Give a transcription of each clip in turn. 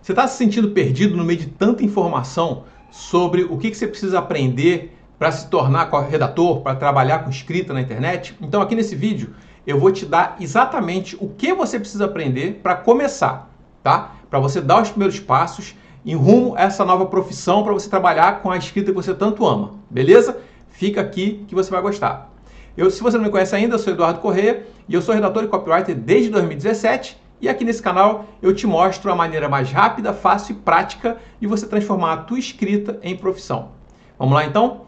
Você está se sentindo perdido no meio de tanta informação sobre o que você precisa aprender para se tornar redator, para trabalhar com escrita na internet? Então aqui nesse vídeo eu vou te dar exatamente o que você precisa aprender para começar, tá? Para você dar os primeiros passos em rumo a essa nova profissão, para você trabalhar com a escrita que você tanto ama, beleza? Fica aqui que você vai gostar. Se você não me conhece ainda, eu sou Eduardo Corrêa e eu sou redator e copywriter desde 2017 e aqui nesse canal eu te mostro a maneira mais rápida, fácil e prática de você transformar a tua escrita em profissão. Vamos lá então?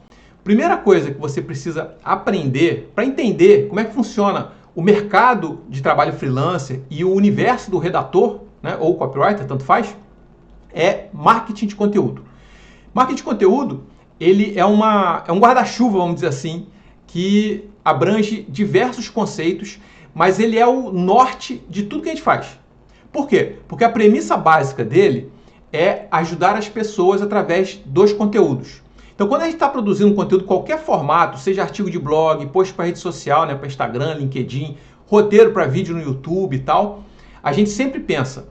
Primeira coisa que você precisa aprender para entender como é que funciona o mercado de trabalho freelancer e o universo do redator, né, ou copywriter, tanto faz, é marketing de conteúdo. Marketing de conteúdo, ele é um guarda-chuva, vamos dizer assim, que abrange diversos conceitos, mas ele é o norte de tudo que a gente faz. Por quê? Porque a premissa básica dele é ajudar as pessoas através dos conteúdos. Então, quando a gente está produzindo conteúdo, qualquer formato, seja artigo de blog, post para rede social, né, para Instagram, LinkedIn, roteiro para vídeo no YouTube e tal, a gente sempre pensa,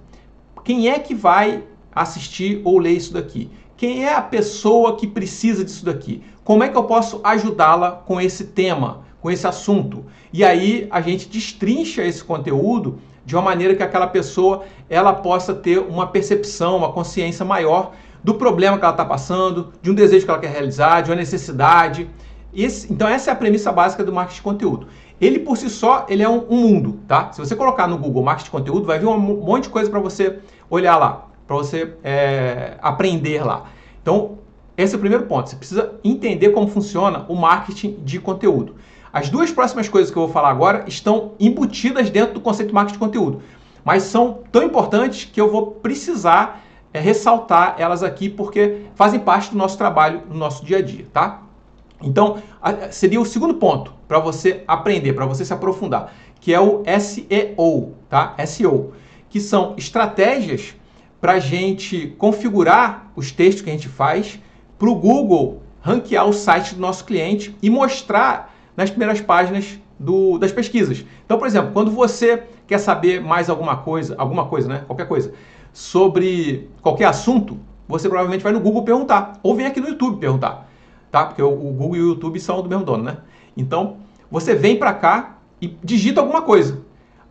quem é que vai assistir ou ler isso daqui? Quem é a pessoa que precisa disso daqui? Como é que eu posso ajudá-la com esse tema, com esse assunto? E aí a gente destrincha esse conteúdo de uma maneira que aquela pessoa ela possa ter uma percepção, uma consciência maior do problema que ela está passando, de um desejo que ela quer realizar, de uma necessidade. Então essa é a premissa básica do marketing de conteúdo. Ele por si só, ele é um mundo, tá? Se você colocar no Google marketing de conteúdo, vai vir um monte de coisa para você olhar lá, para você aprender lá. Então, esse é o primeiro ponto. Você precisa entender como funciona o marketing de conteúdo. As duas próximas coisas que eu vou falar agora estão embutidas dentro do conceito de marketing de conteúdo, mas são tão importantes que eu vou precisar ressaltar elas aqui porque fazem parte do nosso trabalho no nosso dia a dia, tá? Então, seria o segundo ponto para você aprender, para você se aprofundar, que é o SEO, tá? SEO, que são estratégias para a gente configurar os textos que a gente faz para o Google ranquear o site do nosso cliente e mostrar nas primeiras páginas das pesquisas. Então, por exemplo, quando você quer saber mais alguma coisa, né? Qualquer coisa, sobre qualquer assunto, você provavelmente vai no Google perguntar, ou vem aqui no YouTube perguntar, tá? Porque o Google e o YouTube são do mesmo dono, né? Então, você vem para cá e digita alguma coisa.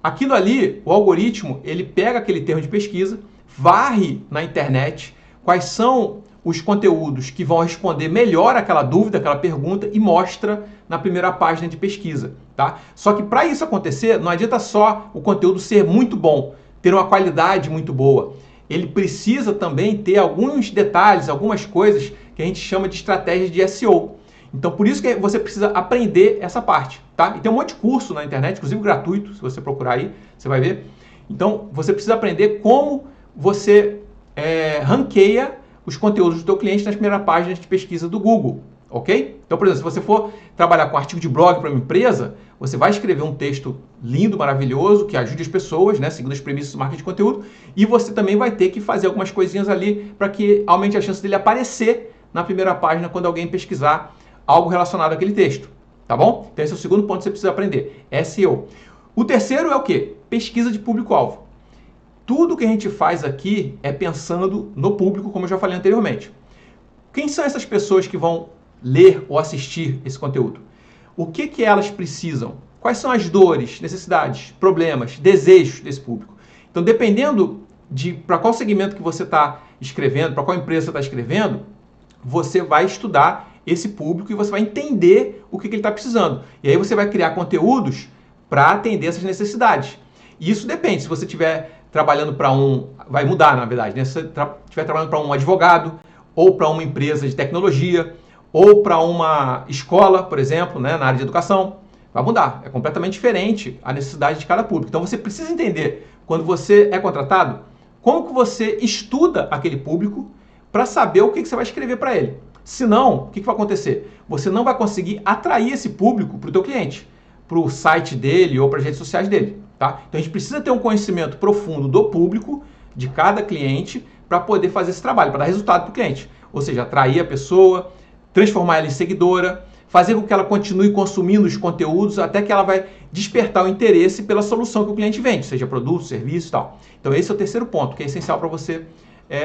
Aquilo ali, o algoritmo, ele pega aquele termo de pesquisa, varre na internet quais são os conteúdos que vão responder melhor aquela dúvida, aquela pergunta e mostra na primeira página de pesquisa, tá? Só que para isso acontecer, não adianta só o conteúdo ser muito bom, ter uma qualidade muito boa. Ele precisa também ter alguns detalhes, algumas coisas que a gente chama de estratégias de SEO. Então, por isso que você precisa aprender essa parte, tá? E tem um monte de curso na internet, inclusive gratuito, se você procurar aí, você vai ver. Então, você precisa aprender como você ranqueia os conteúdos do teu cliente nas primeiras páginas de pesquisa do Google, ok? Então, por exemplo, se você for trabalhar com artigo de blog para uma empresa, você vai escrever um texto lindo, maravilhoso, que ajude as pessoas, né, seguindo as premissas do marketing de conteúdo, e você também vai ter que fazer algumas coisinhas ali para que aumente a chance dele aparecer na primeira página quando alguém pesquisar algo relacionado àquele texto, tá bom? Então esse é o segundo ponto que você precisa aprender, SEO. O terceiro é o quê? Pesquisa de público-alvo. Tudo que a gente faz aqui é pensando no público, como eu já falei anteriormente. Quem são essas pessoas que vão ler ou assistir esse conteúdo? O que elas precisam? Quais são as dores, necessidades, problemas, desejos desse público? Então, dependendo de para qual segmento que você está escrevendo, para qual empresa você está escrevendo, você vai estudar esse público e você vai entender o que ele está precisando. E aí você vai criar conteúdos para atender essas necessidades. E isso depende, se você estiver trabalhando para vai mudar na verdade, né? Se você estiver trabalhando para um advogado, ou para uma empresa de tecnologia, ou para uma escola, por exemplo, né, na área de educação, vai mudar. É completamente diferente a necessidade de cada público. Então você precisa entender, quando você é contratado, como que você estuda aquele público para saber o que você vai escrever para ele. Senão, o que vai acontecer? Você não vai conseguir atrair esse público para o teu cliente, para o site dele ou para as redes sociais dele. Tá? Então a gente precisa ter um conhecimento profundo do público, de cada cliente, para poder fazer esse trabalho, para dar resultado para o cliente. Ou seja, atrair a pessoa, transformar ela em seguidora, fazer com que ela continue consumindo os conteúdos até que ela vai despertar o interesse pela solução que o cliente vende, seja produto, serviço e tal. Então esse é o terceiro ponto, que é essencial para você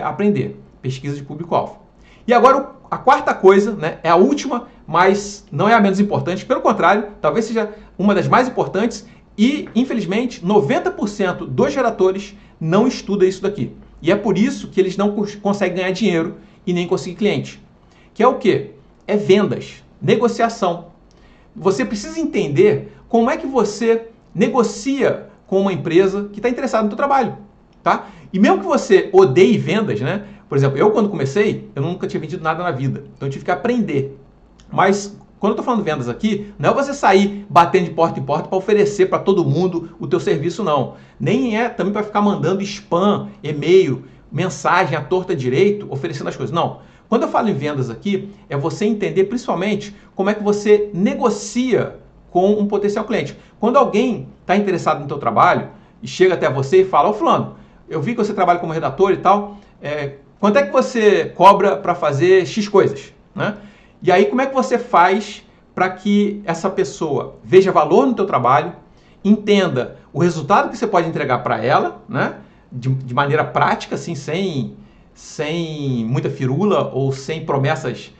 aprender, pesquisa de público-alvo. E agora a quarta coisa, né, é a última, mas não é a menos importante, pelo contrário, talvez seja uma das mais importantes e, infelizmente, 90% dos redatores não estuda isso daqui. E é por isso que eles não conseguem ganhar dinheiro e nem conseguir cliente. Que é o quê? É vendas, negociação. Você precisa entender como é que você negocia com uma empresa que está interessada no seu trabalho, tá? E mesmo que você odeie vendas, né? Por exemplo, eu quando comecei, eu nunca tinha vendido nada na vida, então eu tive que aprender. Mas quando eu estou falando vendas aqui, não é você sair batendo de porta em porta para oferecer para todo mundo o teu serviço, não. Nem é também para ficar mandando spam, e-mail, mensagem à torta direito, oferecendo as coisas. Não. Quando eu falo em vendas aqui, é você entender principalmente como é que você negocia com um potencial cliente. Quando alguém está interessado no teu trabalho e chega até você e fala, ô fulano, eu vi que você trabalha como redator e tal, quanto é que você cobra para fazer X coisas, né? E aí como é que você faz para que essa pessoa veja valor no teu trabalho, entenda o resultado que você pode entregar para ela, né? De maneira prática, assim, sem muita firula ou sem promessas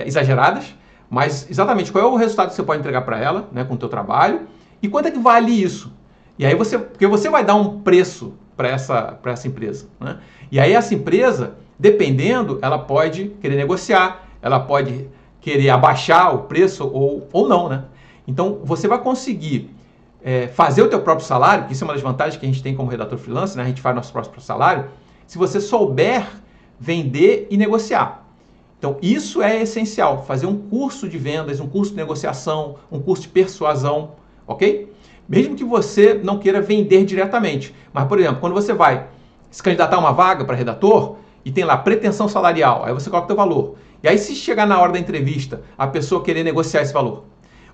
exageradas, mas exatamente qual é o resultado que você pode entregar para ela, né, com o teu trabalho, e quanto é que vale isso? E aí porque você vai dar um preço para essa empresa, né? E aí essa empresa, dependendo, ela pode querer negociar, ela pode querer abaixar o preço ou não, né? Então você vai conseguir fazer o teu próprio salário, que isso é uma das vantagens que a gente tem como redator freelance, né? A gente faz nosso próprio salário, se você souber vender e negociar. Então, isso é essencial, fazer um curso de vendas, um curso de negociação, um curso de persuasão, ok? Mesmo que você não queira vender diretamente. Mas, por exemplo, quando você vai se candidatar a uma vaga para redator e tem lá pretensão salarial, aí você coloca o teu valor. E aí, se chegar na hora da entrevista, a pessoa querer negociar esse valor.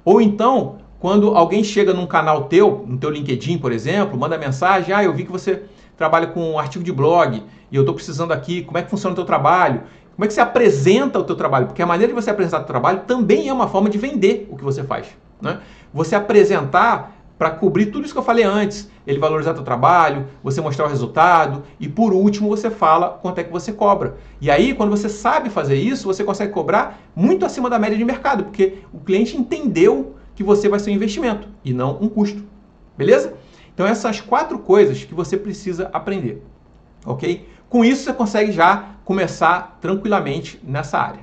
Ou então, quando alguém chega num canal teu, no teu LinkedIn, por exemplo, manda mensagem, eu vi que você trabalha com um artigo de blog e eu estou precisando aqui, como é que funciona o teu trabalho? Como é que você apresenta o teu trabalho? Porque a maneira de você apresentar o teu trabalho também é uma forma de vender o que você faz, né? Você apresentar para cobrir tudo isso que eu falei antes, ele valorizar o teu trabalho, você mostrar o resultado e, por último, você fala quanto é que você cobra. E aí, quando você sabe fazer isso, você consegue cobrar muito acima da média de mercado, porque o cliente entendeu que você vai ser um investimento e não um custo. Beleza? Então, essas 4 coisas que você precisa aprender, ok? Com isso, você consegue já começar tranquilamente nessa área.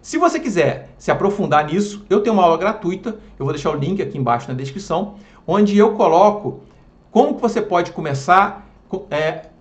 Se você quiser se aprofundar nisso, eu tenho uma aula gratuita, eu vou deixar o link aqui embaixo na descrição, onde eu coloco como que você pode começar,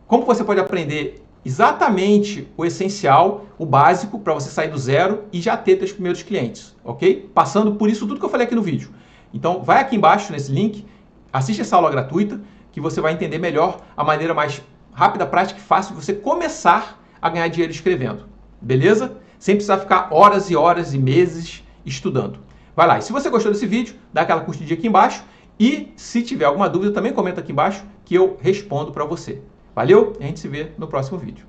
como que você pode aprender exatamente o essencial, o básico, para você sair do zero e já ter seus primeiros clientes, ok? Passando por isso tudo que eu falei aqui no vídeo. Então, vai aqui embaixo nesse link, assiste essa aula gratuita, que você vai entender melhor a maneira mais rápida, prática e fácil de você começar a ganhar dinheiro escrevendo. Beleza? Sem precisar ficar horas e horas e meses estudando. Vai lá. E se você gostou desse vídeo, dá aquela curtidinha aqui embaixo. E se tiver alguma dúvida, também comenta aqui embaixo que eu respondo para você. Valeu? E a gente se vê no próximo vídeo.